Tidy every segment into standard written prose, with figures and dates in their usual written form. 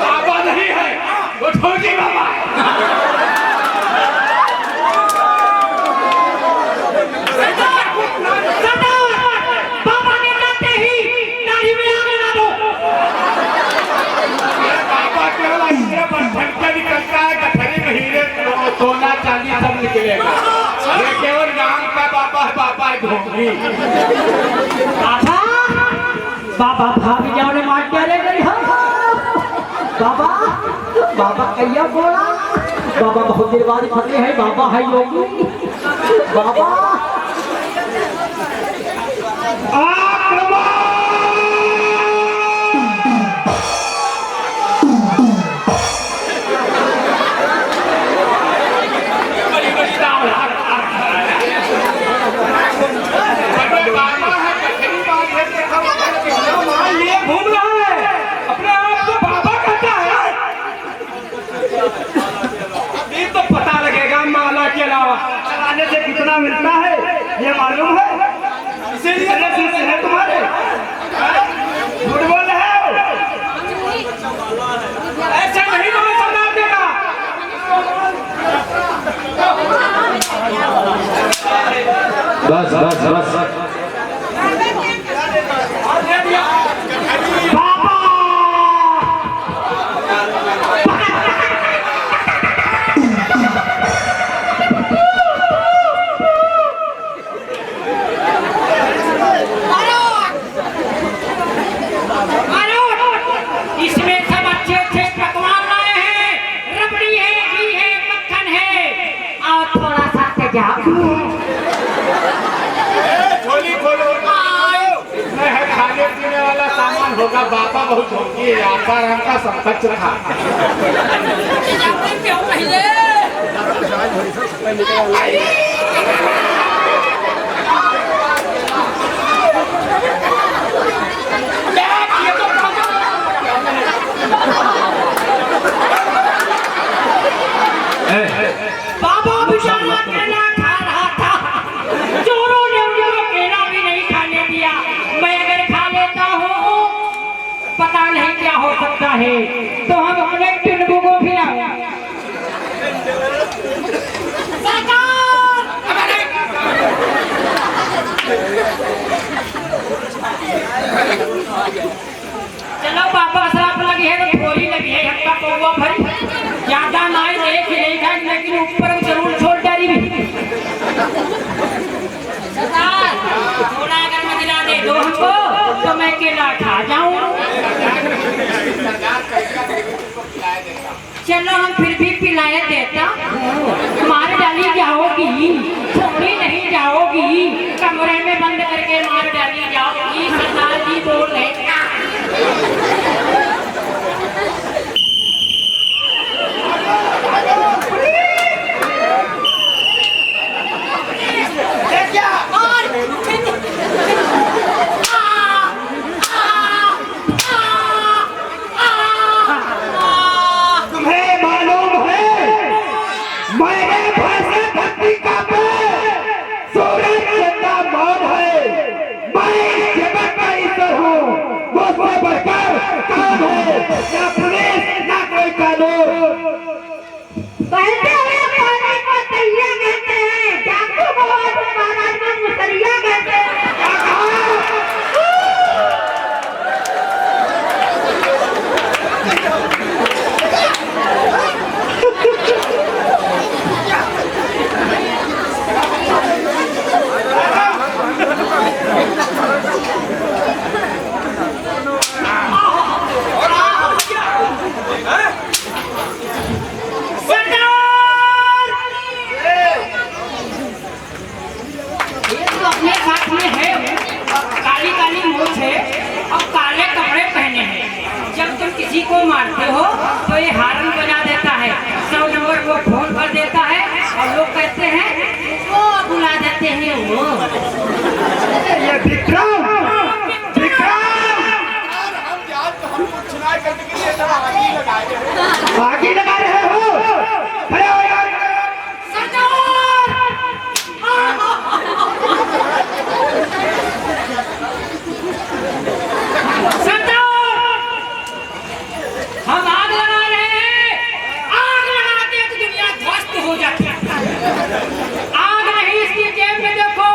बाबा नहीं है वो ठोकी बाबा। बाबा ने जाते ही नाली में आग लगा दो। बाबा केवल इतने पर भटका निकलता है गठरी में हीरे सोना चांदी सब निकलेगा। ये केवल नाम का बाबा है, बाबा है ढोंगी। बाबा बाबा भाभी जाओ ने मार के ले गई। बाबा बाबा कैया बोला। बाबा बहुत देर बाद फटे है। बाबा है योगी। बाबा चलाने से कितना मिलता है ये मालूम है, इसीलिए है तुम्हारे झूठ बोल रहे हो। ऐसे नहीं तुम्हें समझा देगा। बस बस बस होगा। बाबा बहुत ढोंगी है, आकार का संपत्ति रखा। बाबा बेचारा केला खा रहा था। चोरों ने उनको केला भी नहीं खाने दिया। मैं अगर खा लेता हूँ पता नहीं क्या हो सकता है, तो हम अपने टिंडू को खिलाओ। चलो बाबा श्राप लगी है तो थोड़ी लगी है। हक्का पौवा भरी ज्यादा नहीं देख नहीं खाई, लेकिन ऊपर जरूर छोड़ डाली भी। थोड़ा अगर मैं दिला दे दो हमको तो मैं केला खा जाऊं। चलो हम फिर भी पिलाए देता। मार डाली जाओगी, छोड़ी नहीं जाओगी, कमरे में बंद करके मार डाली जाओगी। सरदार जी बोल रहे इसको मारते हो तो ये हारन बजा देता है, 100 नंबर को फोन कर देता है और लोग कहते हैं वो बुला देते हैं वो। ये विक्रम आगे लगा रहे हो, खड़े हो यार। हम आग लगा रहे हैं, आग लगा के दुनिया ध्वस्त हो जाती है। आग नहीं इसकी जेब में, देखो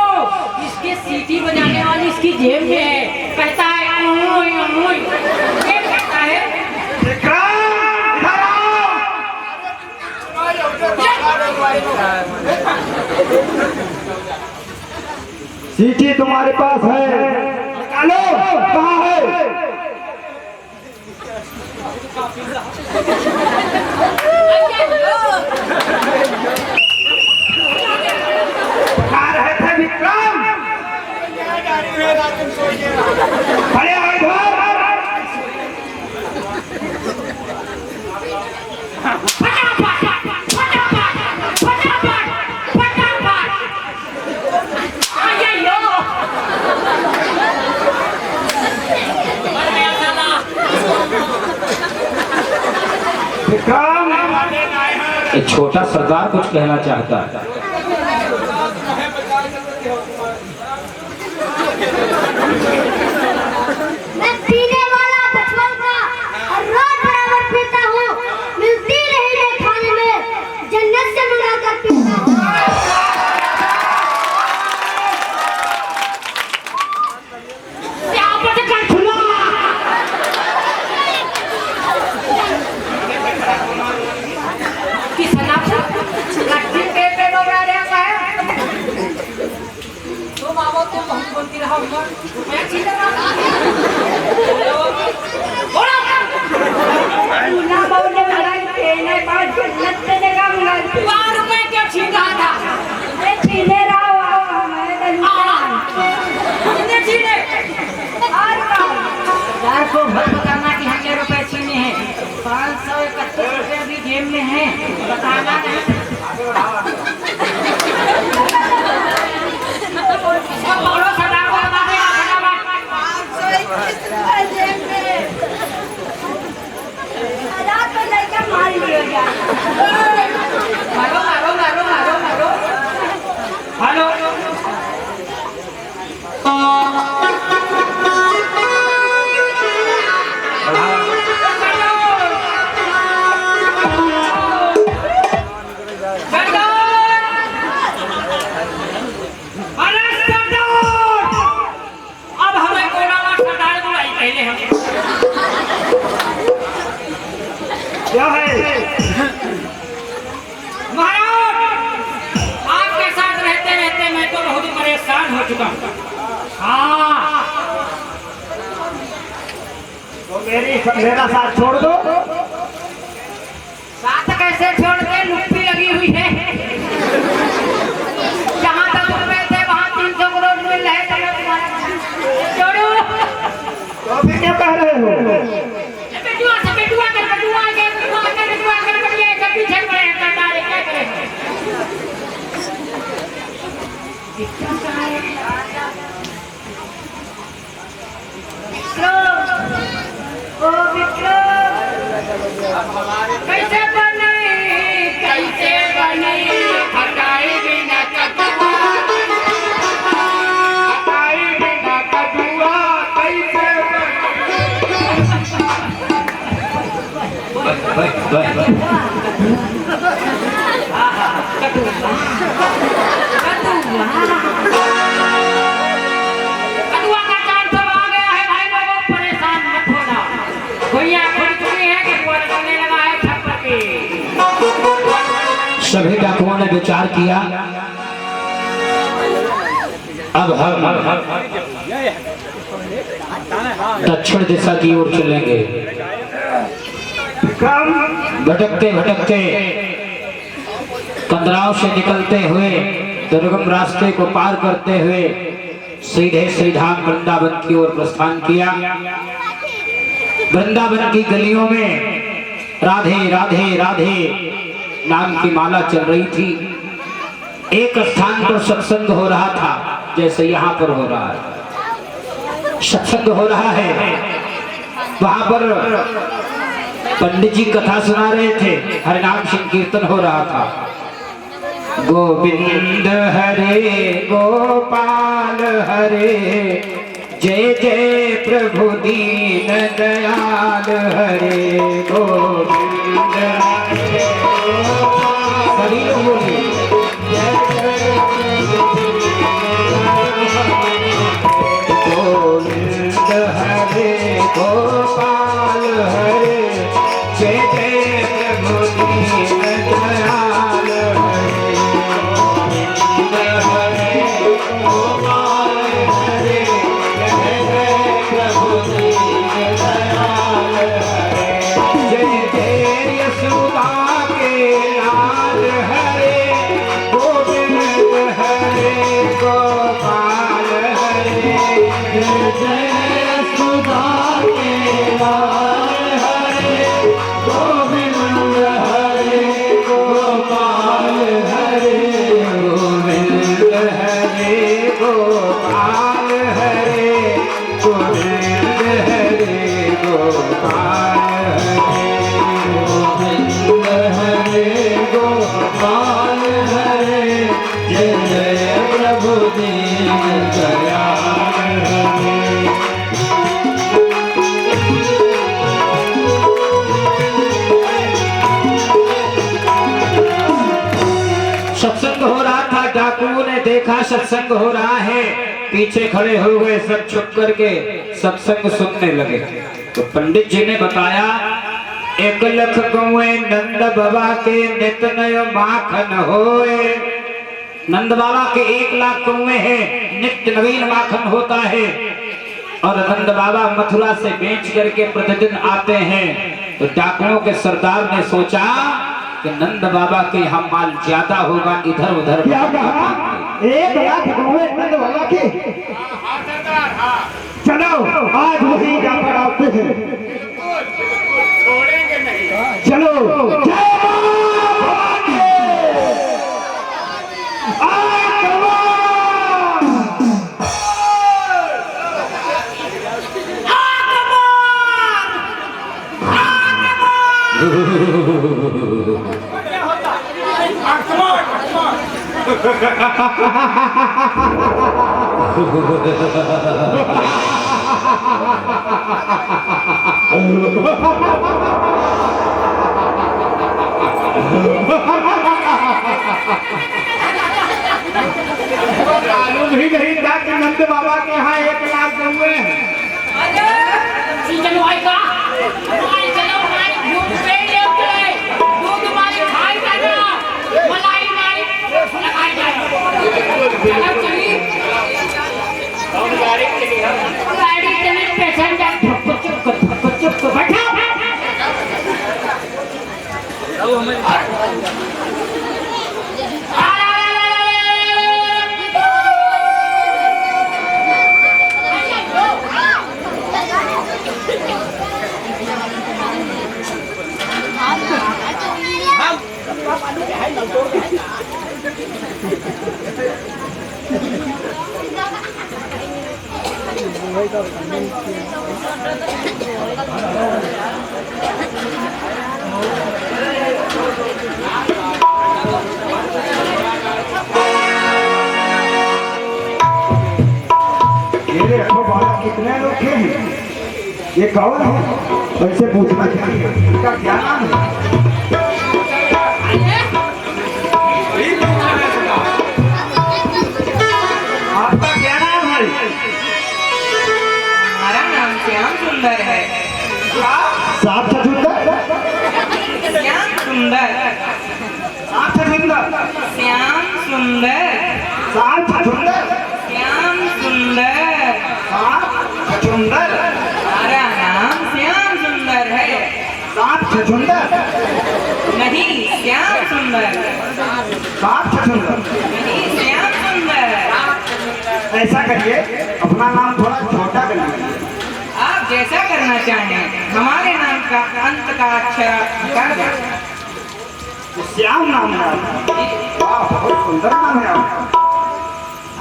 इसके सीटी बजाने वाली इसकी जेब में है। कहता है ओय ओय, ये कहता है सीटी तुम्हारे पास है, निकालो, कहाँ है? कहाँ रहे थे विक्रम? खड़े हो इधर। विक्रम, एक छोटा सरदार कुछ कहना चाहता है। मैं पीने वाला बचपन का और रोज बराबर पीता हूँ, मिलती नहीं है खाने में, जन्नत से मंगा कर पीता हूँ। को मत बताना कि हमने रुपए छीने हैं, 531 रुपए अभी जेब में है, बताना नहीं। पकड़ो सदा को बता देगा फटाफट। 521 रुपए जेब में, रात को लड़का मार लिया गया। मारो मारो मारो मारो मारो। हेलो क्या है? महाराज, आपके साथ रहते रहते मैं तो बहुत परेशान हो चुका हूँ। हाँ, तो मेरा साथ छोड़ दो। साथ कैसे छोड़ दे, लुप्पी लगी हुई है। जहाँ तक रुपए थे वहाँ 300 करोड़ मिल रहे थे, छोड़ो। तो अभी क्या कह रहे हो? कैसे बने हटाई बिना कदुआ, हटाई बिना कदुआ कैसे कदुआ का चांद सब आ गया है भाई लोगों, परेशान मत होना। भैया खुल चुकी है कि वो चलने लगा है छप्पर पे। सभी डाकुओं ने विचार किया, अब हम दक्षिण दिशा की ओर चलेंगे। भटकते भटकते कंदराव से निकलते हुए दुर्गम रास्ते को पार करते हुए सीधे श्रीधाम वृंदावन की ओर प्रस्थान किया। वृंदावन की गलियों में राधे राधे राधे नाम की माला चल रही थी। एक स्थान पर सत्संग हो रहा था, जैसे यहाँ पर हो रहा है, सत्संग हो रहा है। वहां पर पंडित जी कथा सुना रहे थे, हरिनाम संकीर्तन हो रहा था। गोविंद हरे गोपाल हरे, जय जय प्रभु दीन दयाल हरे। गोविंद हरे सभी लोग बोलिए, गोविंद हरे गोपाल हरे, जय जय प्रभु दीन दयाल हरे। गोविंद हरे गोपाल हरे, जय जय प्रभु दीन दयाल हरे। जय जय यशोदा के लाल हरे, गोविंद हरे गोपाल हरे। जय जय यशोदा के लाल हरे, गोविंद हरे गोपाल हरे। गोविंद हरे गोपाल हरे, गोविंद हरे गोपाल हरे। गोविंद हरे गोपाल हरे, जय जय प्रभु दीन दयाल हरे। सत्संग हो रहा था, डाकुओं ने देखा सत्संग हो रहा है, पीछे खड़े हो गए, सब छुप करके सत्संग सुनने लगे। तो पंडित जी ने बताया, 1 लख गौए नंद बाबा के नित नय माखन होए। नंद बाबा के 1 लाख गौए हैं, नित्य नवीन माखन होता है। और नंद बाबा मथुरा से बेच करके प्रतिदिन आते हैं। तो डाकुओं के सरदार ने सोचा कि नंद बाबा के यहाँ माल ज्यादा होगा, इधर उधर क्या कहा? 1 लाख गौएं नंद बाबा की। हाँ सरदार, हाँ चलो आज वहीं जाकर आते हैं। छोड़ेंगे नहीं। चलो जय मां भवानी। आज जवान। मालूम ही नहीं था कि नंद बाबा के यहाँ 1 लाख गौएं हैं। चलो आएगा, चलो भाई, दूध पे ले चले, दूध मारी खाई जाना, मलाई मारी खाई जाना। चलिए, गाड़ी चली, पैसेंजर चुप बैठा। ये देखो बालक कितने लोग हैं? ये कौन है? ऐसे पूछना चाहिए। इनका क्या नाम है? आपका क्या नाम है? हमारा नाम श्याम सुंदर है। साफ सुंदर। श्याम सुंदर, साफ सुंदर। श्याम सुंदर, साफ सुंदर। श्याम सुंदर। साफ सुंदर। हमारा नाम श्याम सुंदर है। साफ सुंदर। नहीं, श्याम सुंदर। साफ सुंदर। नहीं, श्याम सुंदर। ऐसा करिए, अपना नाम थोड़ा छोटा कर लीजिए। आप जैसा करना चाहें, हमारे नाम का अंत का अक्षर हटा दें। श्याम नाम है आपका। वाह, बहुत सुंदर नाम है आपका।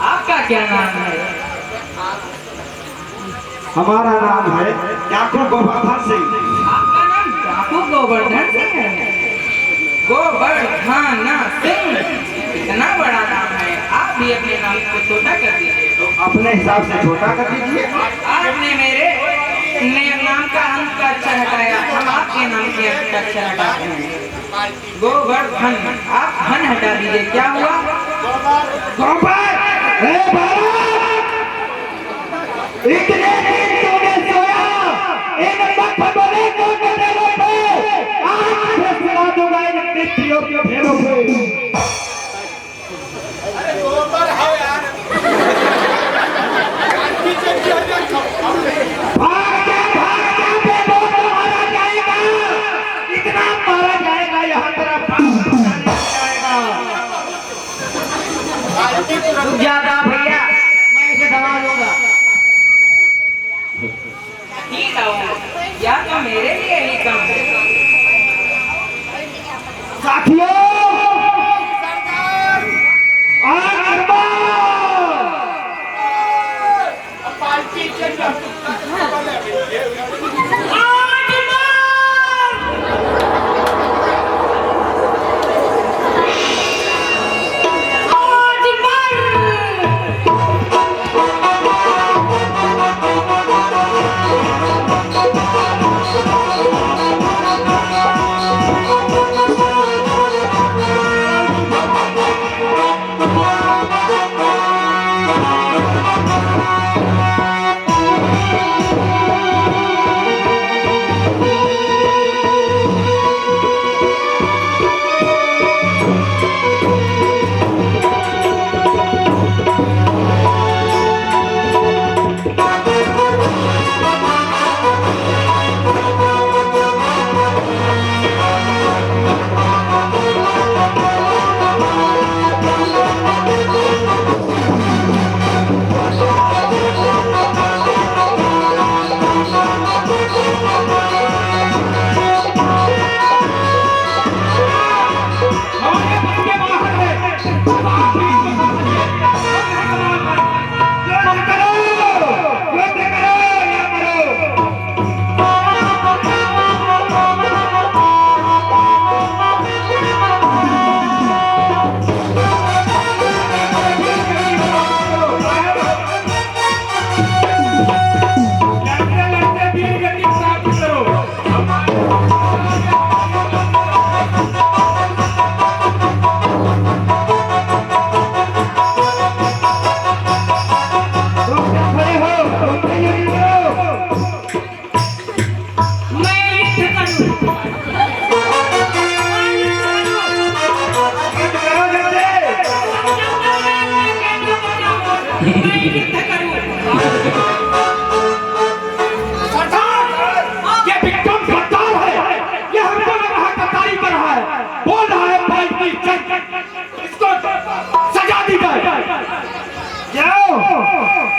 आपका क्या नाम है? हमारा नाम है याकूब गोवर्धन सिंह। आपका नाम याकूब गोवर्धन सिंह है? गोवर्धन सिंह, इतना बड़ा नाम है। आप भी अपने नाम को छोटा कर दीजिए। तो अपने हिसाब से छोटा कर दीजिए। आपने मेरे नाम का अंत का अक्षर हटाया, हम आपके नाम के अंत का अक्षर हटाते हैं। गोवर्धन, आप धन हटा दीजिए। क्या हुआ? इतने दिन तूने सोया, इन मखमलों को गधेड़ों पे, आज मैं सुना दूंगा इन मित्रों के भेड़ों पे। अरे गोबर है यार। भाग जा बेबो, मारा जाएगा। इतना मारा जाएगा, यहाँ तेरा पाँव जाएगा। रुक जाता भैया, मैं इसे दबा दूंगा। ठीक है, या तो मेरे लिए ही कम है। साथियों, पार्टी चल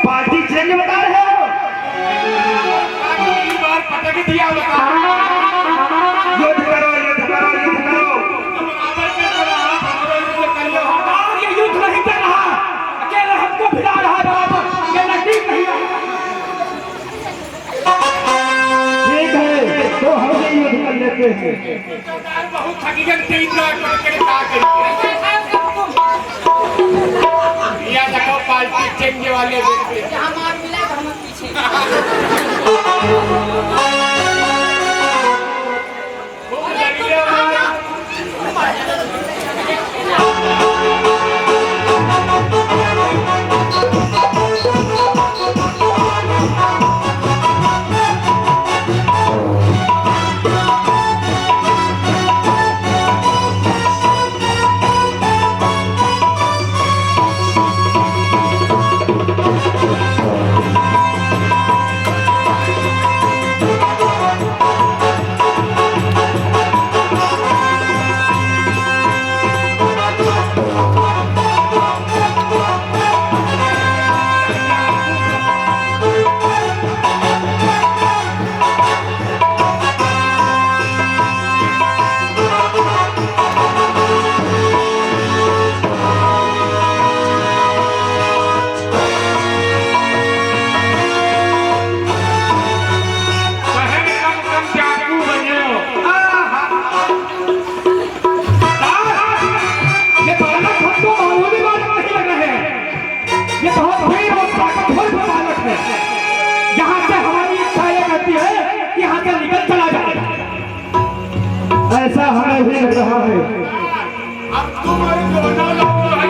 पार्टी चेंज बता रहे हो? बार पटक दिया बता। युद्ध करो, युद्ध करो, युद्ध करो। और ये युद्ध नहीं कर रहा, अकेले हमको भिड़ा रहा है बराबर। ये नजदीक नहीं है। ठीक है, तो हम भी युद्ध कर लेते हैं। बहुत हकीकत 3 लाख करके क्या करेंगे? या देखो पार्टी चेंज वाले व्यक्ति। जहाँ मार मिला हम पीछे। खूब लड़िए मार। कठोर बालक है। यहाँ से हमारी इच्छा ये कहती है कि यहाँ से निकल चला जाए। ऐसा हमें भी लग रहा है। अब तुम दोनों लोग जो है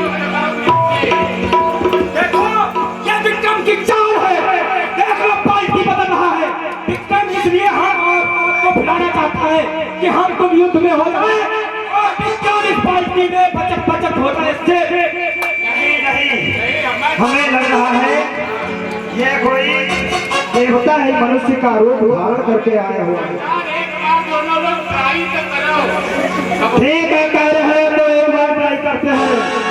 देखो ये विक्रम की चाल है। देख लो पालकी बदल रहा है। विक्रम इसलिए हम आपको बुलाना चाहता है कि हम तुम युद्ध में हो जाए और विक्रम इस पालकी में बचत बचत हो जाए। इससे नहीं, हमें लग रहा है ये कोई देवता है, मनुष्य का रूप धारण करके आया हुआ है। एक बार दोनों लोग ट्राई तो करो। ठीक है, कह रहे हैं तो एक बार ट्राई करते हैं।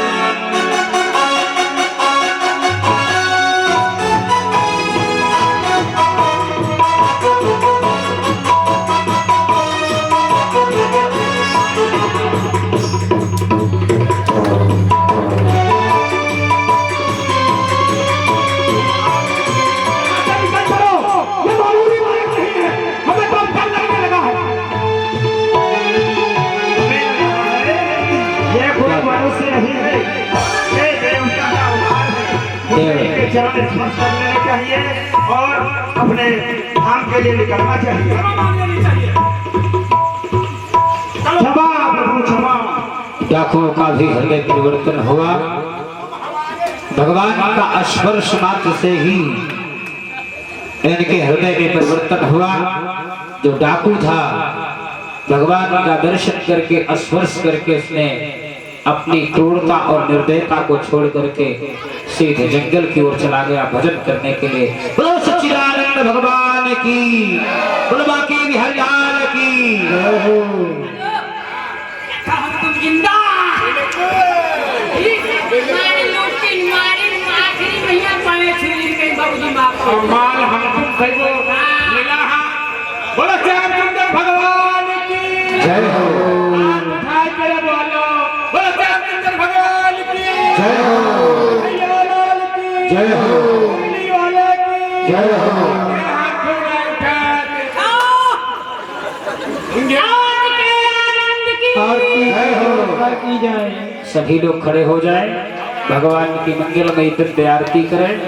चरण स्पर्श कर लेना चाहिए और अपने काम के लिए निकलना चाहिए। क्षमा प्रभु क्षमा। डाकुओं का भी हृदय परिवर्तन हुआ। भगवान का स्पर्श मात्र से ही इनके हृदय में परिवर्तन हुआ। जो डाकू था भगवान का दर्शन करके स्पर्श करके उसने अपनी क्रूरता और निर्दयता को छोड़ करके सीधे जंगल की ओर चला गया भजन करने के लिए। बोलो सच्चिदानंद भगवान की, बोलो बाकी बिहार लाल की। तुम जिंदा मारे लोटिन मारे आखिरी भैया पाए छुरी के बाबूजी माफ और माल हम तुम खैबो मिला हा। बोलो श्यामचंद्र भगवान की जय हो। हाथ उठाए करे बोलो बोलो श्यामचंद्र भगवान की जय हो। भैया लाल की जय हो। मुरली वाले की जय हो। हाथ उठा के आरती जय हो की जाए। सभी लोग खड़े हो जाएं, भगवान की मंगलमयी दिव्य आरती करें।